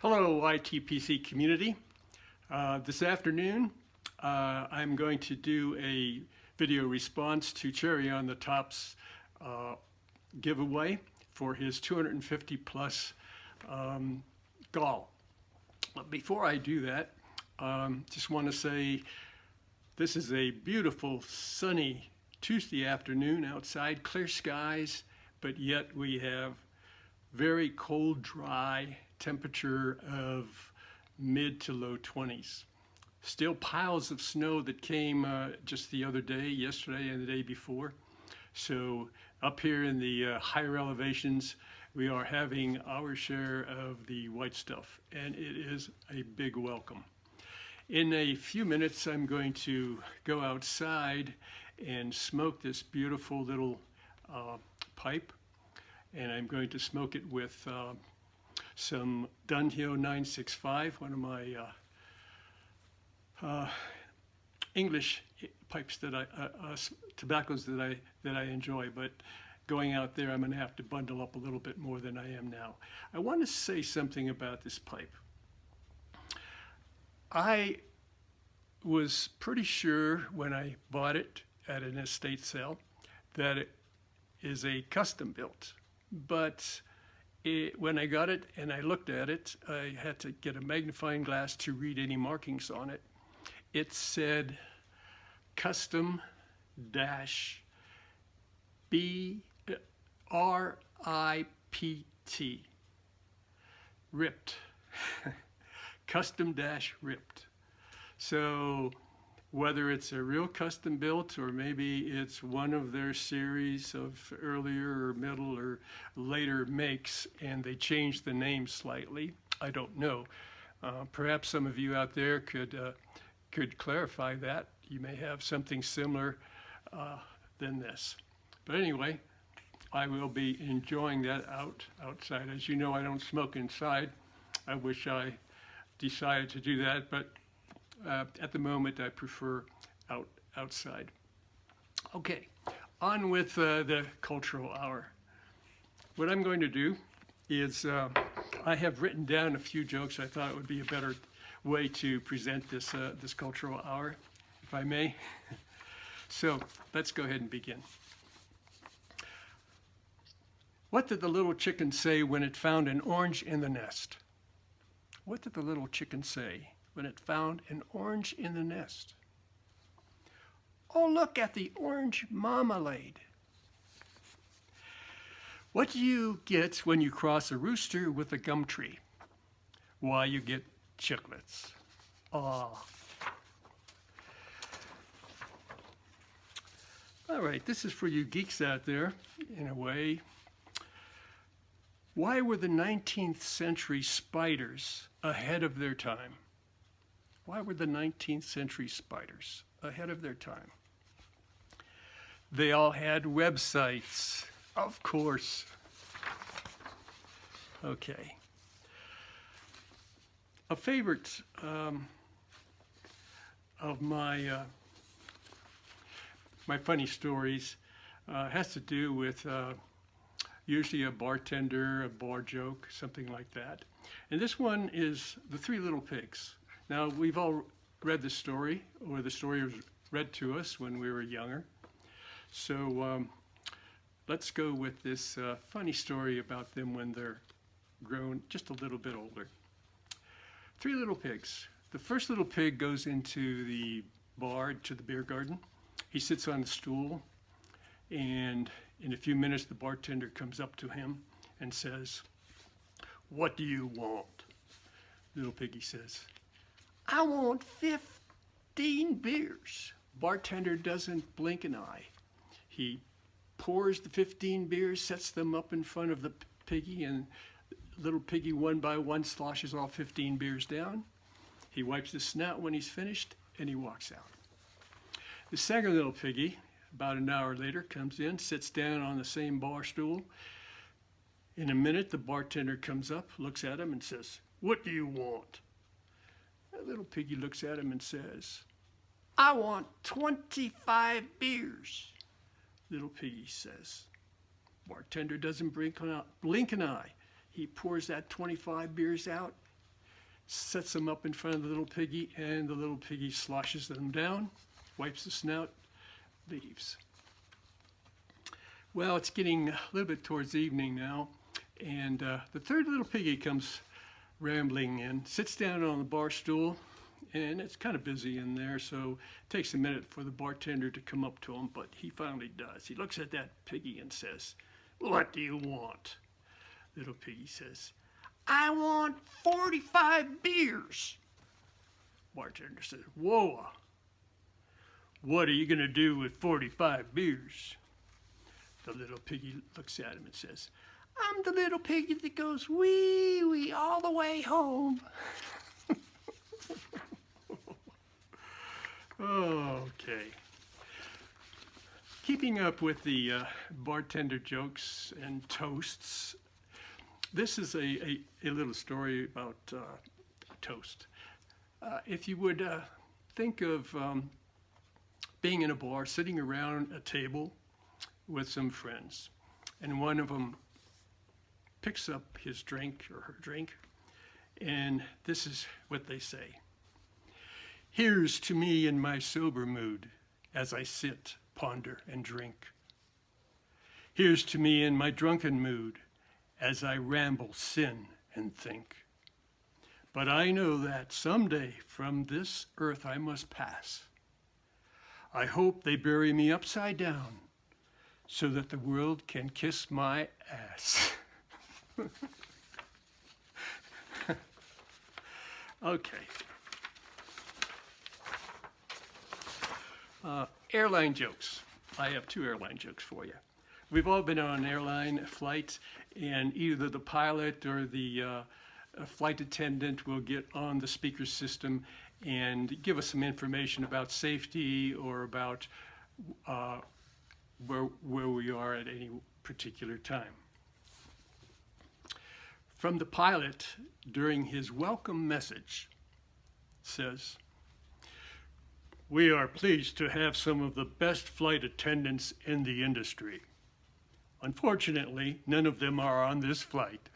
Hello, ITPC community. This afternoon, I'm going to do a video response to Cherry on the Top's giveaway for his 250 plus GAW. But before I do that, just want to say this is a beautiful sunny Tuesday afternoon outside, clear skies, but yet we have very cold, dry temperature of mid to low 20s. Still piles of snow that came just the other day, yesterday and the day before. So up here in the higher elevations, we are having our share of the white stuff, and it is a big welcome. In a few minutes, I'm going to go outside and smoke this beautiful little pipe, and I'm going to smoke it with some Dunhill 965, one of my English pipes that tobaccos that I enjoy. But going out there, I'm going to have to bundle up a little bit more than I am now. I want to say something about this pipe. I was pretty sure when I bought it at an estate sale that it is a custom built, but when I got it and I looked at it, I had to get a magnifying glass to read any markings on it. It said custom dash B-R-I-P-T, ripped, custom dash ripped. So whether it's a real custom built or maybe it's one of their series of earlier or middle or later makes and they changed the name slightly, I don't know. Perhaps some of you out there could clarify that. You may have something similar than this. But anyway, I will be enjoying that outside. As you know, I don't smoke inside. I wish I decided to do that, but at the moment, I prefer outside. Okay, on with the cultural hour. What I'm going to do is I have written down a few jokes. I thought it would be a better way to present this this cultural hour, if I may. So let's go ahead and begin. What did the little chicken say when it found an orange in the nest? What did the little chicken say when it found an orange in the nest? Oh, look at the orange marmalade. What do you get when you cross a rooster with a gum tree? Why, you get chiclets. Ah. All right, this is for you geeks out there, in a way. Why were the 19th century spiders ahead of their time? Why were the 19th century spiders ahead of their time? They all had websites, of course. Okay. A favorite of my funny stories has to do with usually a bartender, a bar joke, something like that. And this one is The Three Little Pigs. Now, we've all read the story, or the story was read to us when we were younger. So let's go with this funny story about them when they're grown just a little bit older. Three little pigs. The first little pig goes into the bar, to the beer garden. He sits on a stool, and in a few minutes, the bartender comes up to him and says, "What do you want?" Little piggy says, "I want 15 beers." Bartender doesn't blink an eye. He pours the 15 beers, sets them up in front of the piggy, and little piggy one by one sloshes all 15 beers down. He wipes his snout when he's finished, and he walks out. The second little piggy, about an hour later, comes in, sits down on the same bar stool. In a minute, the bartender comes up, looks at him, and says, "What do you want?" That little piggy looks at him and says, "I want 25 beers." Little piggy says. Bartender doesn't blink an eye. He pours that 25 beers out sets them up in front of the little piggy, and the little piggy sloshes them down, wipes the snout, leaves. Well, it's getting a little bit towards evening now, and the third little piggy comes rambling in, sits down on the bar stool, and it's kind of busy in there, so it takes a minute for the bartender to come up to him, but he finally does. He looks at that piggy and says, "What do you want?" Little piggy says, "I want 45 beers. Bartender says, "Whoa, what are you going to do with 45 beers? The little piggy looks at him and says, "I'm the little piggy that goes wee wee all the way home." Okay. Keeping up with the bartender jokes and toasts, this is a little story about toast. If you would think of being in a bar, sitting around a table with some friends, and one of them picks up his drink or her drink, and this is what they say. "Here's to me in my sober mood as I sit, ponder, and drink. Here's to me in my drunken mood as I ramble, sin, and think. But I know that someday from this earth I must pass. I hope they bury me upside down so that the world can kiss my ass." Okay. Airline jokes. I have two airline jokes for you. We've all been on an airline flight, and either the pilot or the flight attendant will get on the speaker system and give us some information about safety or about where we are at any particular time. From the pilot, during his welcome message, says, "We are pleased to have some of the best flight attendants in the industry. Unfortunately, none of them are on this flight."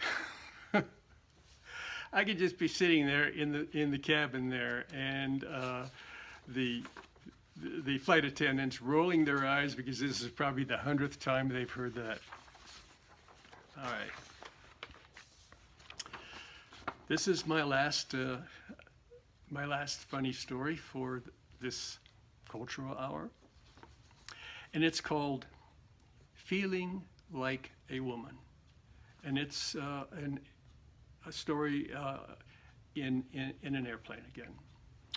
I could just be sitting there in the cabin there, and the flight attendants rolling their eyes because this is probably the 100th time they've heard that. All right. This is my last funny story for this cultural hour, and it's called "Feeling Like a Woman," and it's a story in an airplane again.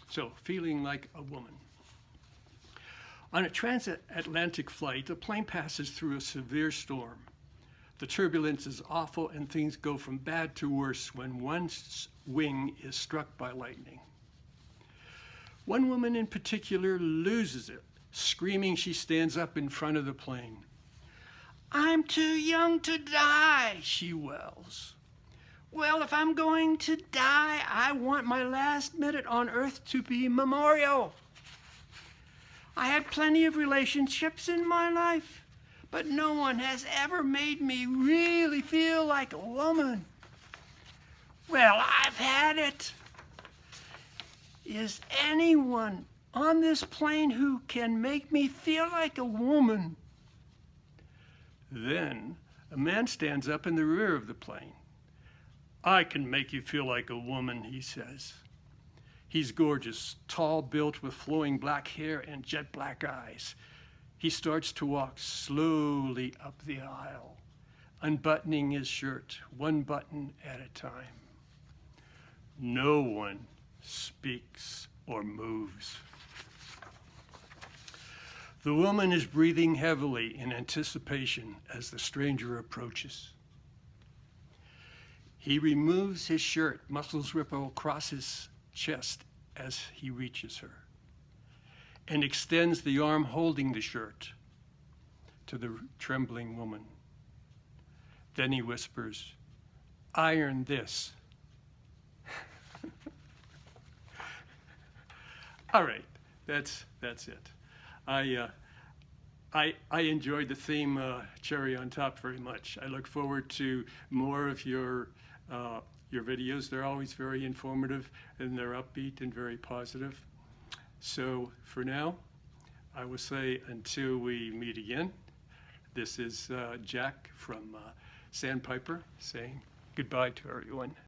So, feeling like a woman. On a transatlantic flight, the plane passes through a severe storm. The turbulence is awful, and things go from bad to worse when one wing is struck by lightning. One woman in particular loses it. Screaming, she stands up in front of the plane. "I'm too young to die," she wails. "Well, if I'm going to die, I want my last minute on Earth to be memorial. I had plenty of relationships in my life, but no one has ever made me really feel like a woman. Well, I've had it. Is anyone on this plane who can make me feel like a woman?" Then a man stands up in the rear of the plane. "I can make you feel like a woman," he says. He's gorgeous, tall built with flowing black hair and jet black eyes. He starts to walk slowly up the aisle, unbuttoning his shirt, one button at a time. No one speaks or moves. The woman is breathing heavily in anticipation as the stranger approaches. He removes his shirt, muscles ripple across his chest as he reaches her, and extends the arm holding the shirt to the trembling woman. Then he whispers, "Iron this." All right, that's it. I enjoyed the theme Cherry on Top very much. I look forward to more of your your videos. They're always very informative and they're upbeat and very positive. So for now, I will say until we meet again, this is Jack from Sandpiper saying goodbye to everyone.